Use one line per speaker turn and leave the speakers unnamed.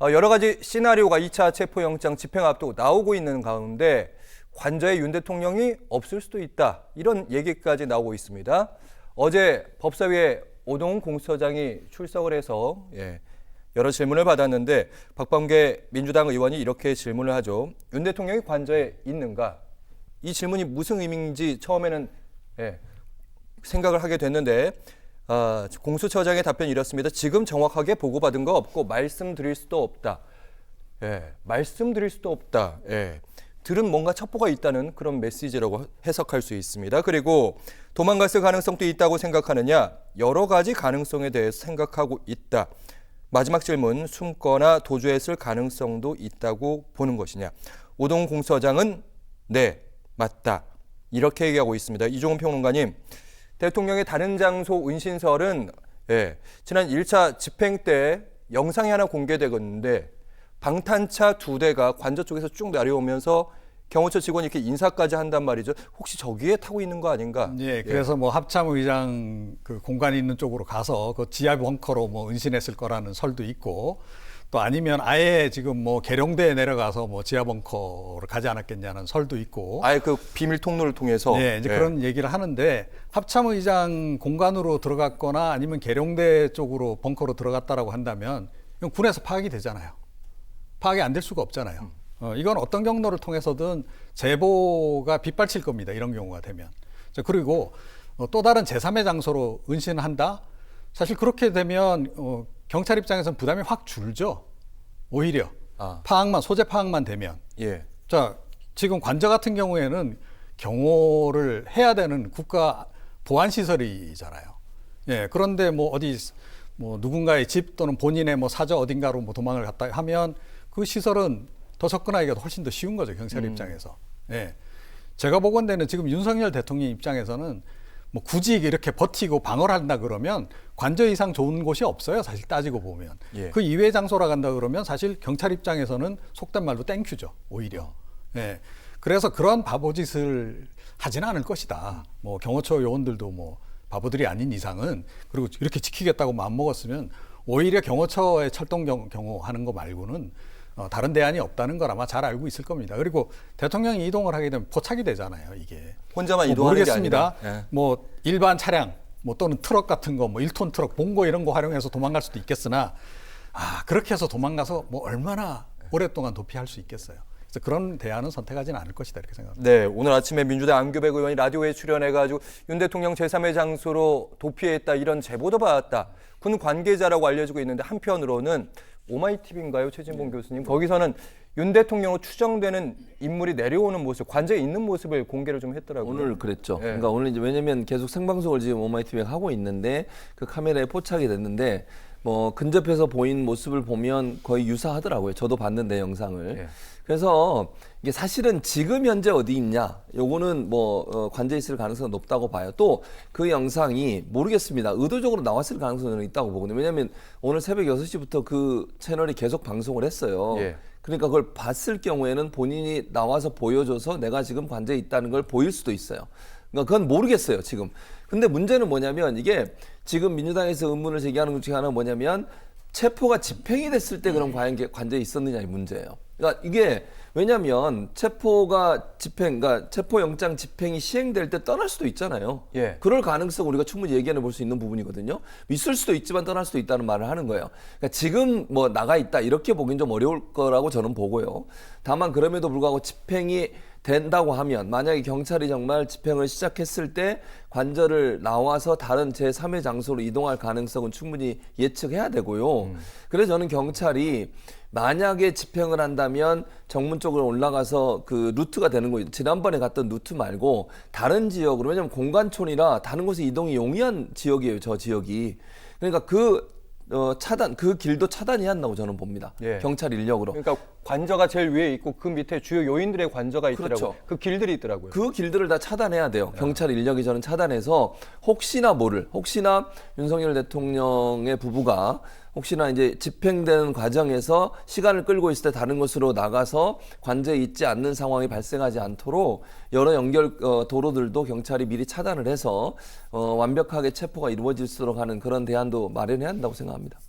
여러 가지 시나리오가 2차 체포영장 집행 앞두고 나오고 있는 가운데 관저에 윤 대통령이 없을 수도 있다. 이런 얘기까지 나오고 있습니다. 어제 법사위에 오동훈 공수처장이 출석을 해서 여러 질문을 받았는데 박범계 민주당 의원이 이렇게 질문을 하죠. 윤 대통령이 관저에 있는가? 이 질문이 무슨 의미인지 처음에는 생각을 하게 됐는데 공수처장의 답변이 이렇습니다. 지금 정확하게 보고받은 거 없고 말씀드릴 수도 없다. 말씀드릴 수도 없다. 들은 뭔가 첩보가 있다는 그런 메시지라고 해석할 수 있습니다. 그리고 도망갔을 가능성도 있다고 생각하느냐? 여러 가지 가능성에 대해서 생각하고 있다. 마지막 질문, 숨거나 도주했을 가능성도 있다고 보는 것이냐? 오동훈 공수처장은 네, 맞다. 이렇게 얘기하고 있습니다. 이종훈 평론가님, 대통령의 다른 장소 은신설은 지난 1차 집행 때 영상이 하나 공개되었는데 방탄차 2대가 관저 쪽에서 쭉 내려오면서 경호처 직원이 이렇게 인사까지 한단 말이죠. 혹시 저기에 타고 있는 거 아닌가?
그래서 뭐 합참의장 그 공간이 있는 쪽으로 가서 그 지하 벙커로 뭐 은신했을 거라는 설도 있고, 또 아니면 아예 지금 뭐 계룡대에 내려가서 뭐 지하 벙커를 가지 않았겠냐는 설도 있고.
아예 그 비밀 통로를 통해서.
이제 그런 얘기를 하는데 합참의장 공간으로 들어갔거나 아니면 계룡대 쪽으로 벙커로 들어갔다라고 한다면 이건 군에서 파악이 되잖아요. 파악이 안 될 수가 없잖아요. 이건 어떤 경로를 통해서든 제보가 빗발칠 겁니다. 이런 경우가 되면. 그리고 또 다른 제3의 장소로 은신한다? 사실 그렇게 되면 경찰 입장에서는 부담이 확 줄죠. 오히려 파악만, 소재 파악만 되면. 자, 지금 관저 같은 경우에는 경호를 해야 되는 국가 보안 시설이잖아요. 그런데 뭐 어디 뭐 누군가의 집 또는 본인의 뭐 사저 어딘가로 뭐 도망을 갔다 하면 그 시설은 더 접근하기가 훨씬 더 쉬운 거죠, 경찰 입장에서. 제가 보건대는 지금 윤석열 대통령 입장에서는 뭐 굳이 이렇게 버티고 방어를 한다 그러면 관저 이상 좋은 곳이 없어요, 사실 따지고 보면. 그 이외의 장소라 간다 그러면 사실 경찰 입장에서는 속된 말로 땡큐죠, 오히려. 그래서 그런 바보짓을 하지는 않을 것이다. 뭐 경호처 요원들도 뭐 바보들이 아닌 이상은, 그리고 이렇게 지키겠다고 마음먹었으면 오히려 경호처의 철동 경호하는 거 말고는 다른 대안이 없다는 걸 아마 잘 알고 있을 겁니다. 그리고 대통령이 이동을 하게 되면 포착이 되잖아요, 이게.
혼자만 이동하는 게 아니라.
뭐 일반 차량, 뭐 또는 트럭 같은 거, 뭐 1톤 트럭, 봉고 이런 거 활용해서 도망갈 수도 있겠으나, 그렇게 해서 도망가서 뭐 얼마나 오랫동안 도피할 수 있겠어요. 그래서 그런 대안은 선택하지는 않을 것이다, 이렇게 생각합니다.
네, 오늘 아침에 민주당 안규백 의원이 라디오에 출연해가지고 윤 대통령 제3의 장소로 도피했다 이런 제보도 받았다. 군 관계자라고 알려지고 있는데 한편으로는 오마이TV인가요, 최진봉 교수님? 거기서는 윤 대통령으로 추정되는 인물이 내려오는 모습, 관저에 있는 모습을 공개를 좀 했더라고요.
오늘 그랬죠. 그러니까 오늘 이제 왜냐면 계속 생방송을 지금 오마이TV가 하고 있는데 그 카메라에 포착이 됐는데 뭐 근접해서 보인 모습을 보면 거의 유사하더라고요. 저도 봤는데 영상을. 그래서 이게 사실은 지금 현재 어디 있냐, 요거는 뭐 관저에 있을 가능성이 높다고 봐요. 또 그 영상이 모르겠습니다. 의도적으로 나왔을 가능성이 있다고 보거든요. 왜냐하면 오늘 새벽 6시부터 그 채널이 계속 방송을 했어요. 그러니까 그걸 봤을 경우에는 본인이 나와서 보여줘서 내가 지금 관저에 있다는 걸 보일 수도 있어요. 그러니까 그건 모르겠어요, 지금. 근데 문제는 뭐냐면 이게 지금 민주당에서 의문을 제기하는 것 중에 하나는 뭐냐면 체포가 집행이 됐을 때 그럼 과연 관저에 있었느냐의 문제예요. 그러니까 이게 왜냐하면 체포가 집행, 그러니까 체포영장 집행이 시행될 때 떠날 수도 있잖아요. 그럴 가능성 우리가 충분히 예견해 볼 수 있는 부분이거든요. 있을 수도 있지만 떠날 수도 있다는 말을 하는 거예요. 그러니까 지금 뭐 나가 있다 이렇게 보긴 좀 어려울 거라고 저는 보고요. 다만 그럼에도 불구하고 집행이 된다고 하면 만약에 경찰이 정말 집행을 시작했을 때 관저를 나와서 다른 제3의 장소로 이동할 가능성은 충분히 예측해야 되고요. 그래서 저는 경찰이 만약에 집행을 한다면 정문 쪽으로 올라가서 그 루트가 되는 거예요. 지난번에 갔던 루트 말고 다른 지역으로, 왜냐하면 공관촌이라 다른 곳에 이동이 용이한 지역이에요, 저 지역이. 그러니까 그 길도 차단해야 한다고 저는 봅니다. 경찰 인력으로.
그러니까 관저가 제일 위에 있고 그 밑에 주요 요인들의 관저가 있더라고요.
그렇죠.
그 길들이 있더라고요.
그 길들을 다 차단해야 돼요. 경찰 인력이 저는 차단해서 혹시나 윤석열 대통령의 부부가 혹시나 이제 집행되는 과정에서 시간을 끌고 있을 때 다른 곳으로 나가서 관저에 있지 않는 상황이 발생하지 않도록 여러 연결 도로들도 경찰이 미리 차단을 해서 완벽하게 체포가 이루어질 수 있도록 하는 그런 대안도 마련해야 한다고 생각합니다.